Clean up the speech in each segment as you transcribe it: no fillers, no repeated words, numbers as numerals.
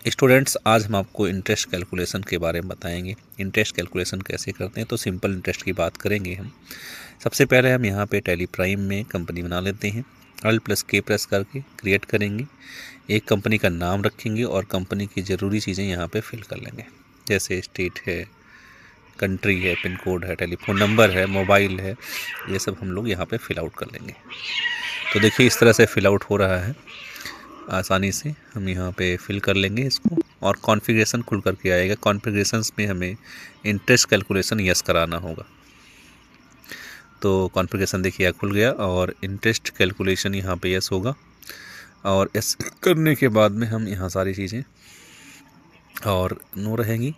Students, आज हम आपको इंटरेस्ट कैलकुलेशन के बारे में बताएंगे। इंटरेस्ट कैलकुलेशन कैसे करते हैं, तो सिंपल इंटरेस्ट की बात करेंगे हम। सबसे पहले हम यहाँ पे टैली प्राइम में कंपनी बना लेते हैं। Alt+K प्रेस करके क्रिएट करेंगे, एक कंपनी का नाम रखेंगे और कंपनी की ज़रूरी चीज़ें यहाँ पे फिल कर लेंगे, जैसे स्टेट है, कंट्री है, पिन कोड है, टेलीफोन नंबर है, मोबाइल है, ये सब हम लोग यहाँ पे फिल आउट कर लेंगे। तो देखिए इस तरह से फिल आउट हो रहा है, आसानी से हम यहाँ पे फिल कर लेंगे इसको और कॉन्फ़िगरेशन खुल करके आएगा। कॉन्फ़िगरेशंस में हमें इंटरेस्ट कैलकुलेशन यस कराना होगा। तो कॉन्फ़िगरेशन देखिए खुल गया और इंटरेस्ट कैलकुलेशन यहाँ पे यस होगा और यस करने के बाद में हम यहाँ सारी चीज़ें और नो रहेंगी।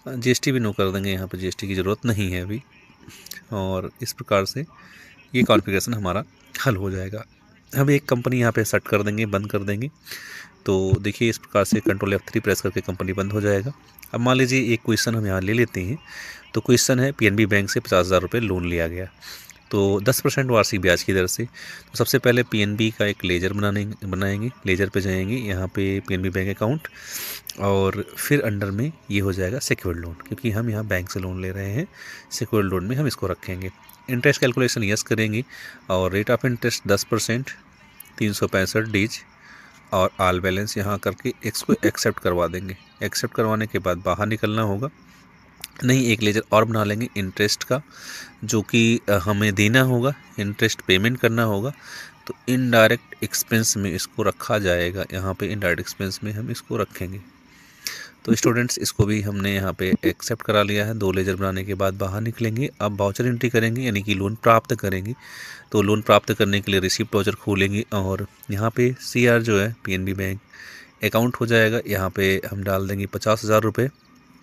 जीएसटी भी नो कर देंगे, यहाँ पे जीएसटी की ज़रूरत नहीं है अभी। और इस प्रकार से ये कॉन्फ़िगरेशन हमारा हल हो जाएगा। हम एक कंपनी यहाँ पे सेट कर देंगे, बंद कर देंगे। तो देखिए इस प्रकार से Ctrl F3 प्रेस करके कंपनी बंद हो जाएगा। अब मान लीजिए एक क्वेश्चन हम यहाँ ले लेते हैं। तो क्वेश्चन है पीएनबी बैंक से 50,000 रुपये लोन लिया गया, तो 10% वार्षिक ब्याज की दर से। तो सबसे पहले पीएनबी का एक लेजर बनाएंगे। लेजर पे जाएंगे, यहाँ पे पीएनबी बैंक अकाउंट और फिर अंडर में ये हो जाएगा सिक्योर्ड लोन, क्योंकि हम यहाँ बैंक से लोन ले रहे हैं। सिक्योर्ड लोन में हम इसको रखेंगे। इंटरेस्ट कैलकुलेशन यस करेंगे और रेट ऑफ इंटरेस्ट 10%, 365 डेज और ऑल बैलेंस यहाँ करके इसको एक्सेप्ट करवा देंगे। एक्सेप्ट करवाने के बाद बाहर निकलना होगा। नहीं, एक लेजर और बना लेंगे इंटरेस्ट का, जो कि हमें देना होगा, इंटरेस्ट पेमेंट करना होगा। तो इनडायरेक्ट एक्सपेंस में इसको रखा जाएगा। यहाँ पे इनडायरेक्ट एक्सपेंस में हम इसको रखेंगे। तो स्टूडेंट्स, इसको भी हमने यहाँ पे एक्सेप्ट करा लिया है। 2 लेजर बनाने के बाद बाहर निकलेंगे। अब वाउचर एंट्री करेंगे, यानी कि लोन प्राप्त करेंगे। तो लोन प्राप्त करने के लिए रिसिप्ट वाउचर खोलेंगे और यहाँ पे CR जो है पीएनबी बैंक अकाउंट हो जाएगा। यहाँ पे हम डाल देंगे 50,000 रुपये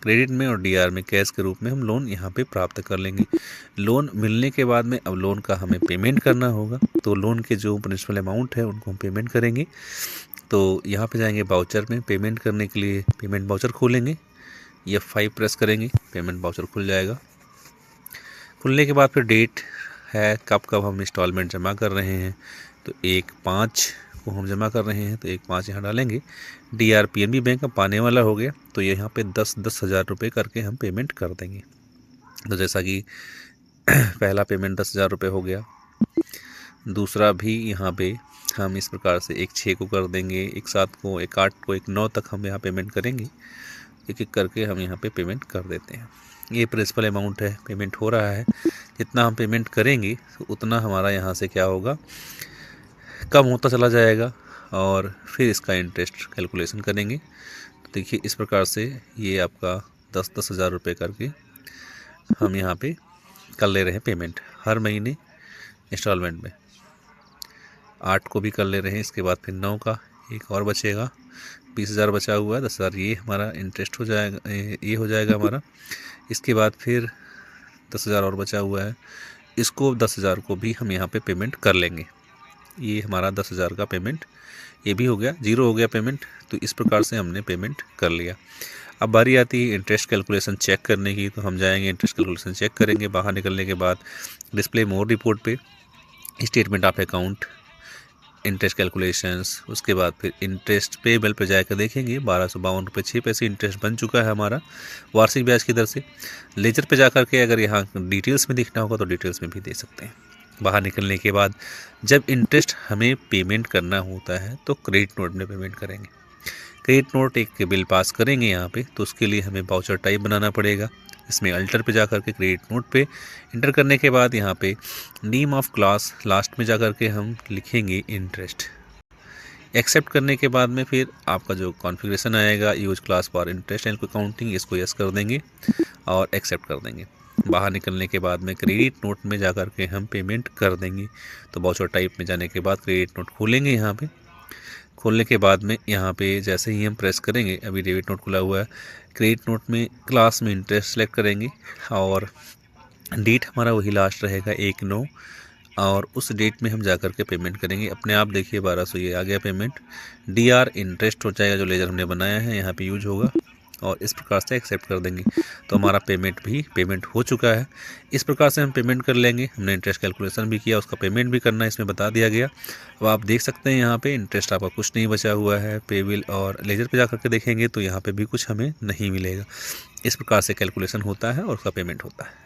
क्रेडिट में और DR में कैश के रूप में हम लोन यहाँ पे प्राप्त कर लेंगे। लोन मिलने के बाद में अब लोन का हमें पेमेंट करना होगा। तो लोन के जो प्रिंसिपल अमाउंट है उनको हम पेमेंट करेंगे। तो यहाँ पे जाएंगे वाउचर में, पेमेंट करने के लिए पेमेंट वाउचर खोलेंगे, F5 प्रेस करेंगे, पेमेंट वाउचर खुल जाएगा। खुलने के बाद फिर डेट है कब कब हम इंस्टॉलमेंट जमा कर रहे हैं। तो 1/5 को हम जमा कर रहे हैं, तो 1/5 यहाँ डालेंगे। DR पीएनबी बैंक का पाने वाला हो गया, तो यहाँ पे 10,000 रुपये करके हम पेमेंट कर देंगे। तो जैसा कि पहला पेमेंट 10,000 रुपये हो गया, दूसरा भी यहाँ पे हम इस प्रकार से 1/6 को कर देंगे, 1/7 को, 1/8 को, 1/9 तक हम यहाँ पेमेंट करेंगे। एक एक करके हम यहाँ पे पेमेंट कर देते हैं। ये प्रिंसिपल अमाउंट है, पेमेंट हो रहा है। जितना हम पेमेंट करेंगे तो उतना हमारा यहाँ से क्या होगा, कम होता चला जाएगा और फिर इसका इंटरेस्ट कैलकुलेशन करेंगे। तो देखिए इस प्रकार से ये आपका 10-10 हज़ार रुपये करके हम यहाँ पे कर ले रहे हैं पेमेंट हर महीने इंस्टॉलमेंट में। 8 को भी कर ले रहे हैं, इसके बाद फिर 9 का एक और बचेगा, 20,000 बचा हुआ है। 10,000 ये हमारा इंटरेस्ट हो जाएगा, ये हो जाएगा हमारा। इसके बाद फिर 10,000 और बचा हुआ है, इसको 10,000 को भी हम यहाँ पे पेमेंट कर लेंगे। ये हमारा 10,000 का पेमेंट ये भी हो गया, 0 हो गया पेमेंट। तो इस प्रकार से हमने पेमेंट कर लिया। अब बारी आती है इंटरेस्ट कैलकुलेशन चेक करने की। तो हम जाएंगे, इंटरेस्ट कैलकुलेशन चेक करेंगे। बाहर निकलने के बाद डिस्प्ले मोर रिपोर्ट पे statement of account, interest calculations, उसके बाद फिर इंटरेस्ट पेबल पे जाकर देखेंगे 1252 रुपये 6 पैसे इंटरेस्ट बन चुका है हमारा वार्षिक ब्याज की दर से। लेजर पे जाकर के अगर यहाँ डिटेल्स में देखना होगा तो डिटेल्स में भी दे सकते हैं। बाहर निकलने के बाद जब इंटरेस्ट हमें पेमेंट करना होता है तो क्रेडिट नोट में पेमेंट करेंगे। क्रेडिट नोट एक बिल पास करेंगे यहाँ पे, तो उसके लिए हमें वाउचर टाइप बनाना पड़ेगा। इसमें अल्टर पे जाकर के क्रेडिट नोट पे इंटर करने के बाद यहाँ पे नेम ऑफ क्लास लास्ट में जाकर के हम लिखेंगे इंटरेस्ट। एक्सेप्ट करने के बाद में फिर आपका जो कॉन्फ़िगरेशन आएगा, use class for interest and accounting, इसको यस कर देंगे और एक्सेप्ट कर देंगे। बाहर निकलने के बाद में क्रेडिट नोट में जाकर के हम पेमेंट कर देंगे। तो वाउचर टाइप में जाने के बाद क्रेडिट नोट खोलेंगे। यहाँ पे खोलने के बाद में यहाँ पे जैसे ही हम प्रेस करेंगे, अभी डेबिट नोट खुला हुआ है, क्रेडिट नोट में क्लास में इंटरेस्ट सेलेक्ट करेंगे और डेट हमारा वही लास्ट रहेगा 1/9 और उस डेट में हम जा कर के पेमेंट करेंगे। अपने आप देखिए 1200 ये आ गया पेमेंट। DR इंटरेस्ट हो जाएगा, जो लेजर हमने बनाया है यहाँ पे यूज होगा और इस प्रकार से एक्सेप्ट कर देंगे तो हमारा पेमेंट हो चुका है। इस प्रकार से हम पेमेंट कर लेंगे। हमने इंटरेस्ट कैलकुलेशन भी किया, उसका पेमेंट भी करना इसमें बता दिया गया। अब आप देख सकते हैं यहाँ पे इंटरेस्ट आपका कुछ नहीं बचा हुआ है। पे बिल और लेजर पे जा करके देखेंगे तो यहाँ पे भी कुछ हमें नहीं मिलेगा। इस प्रकार से कैलकुलेशन होता है और उसका पेमेंट होता है।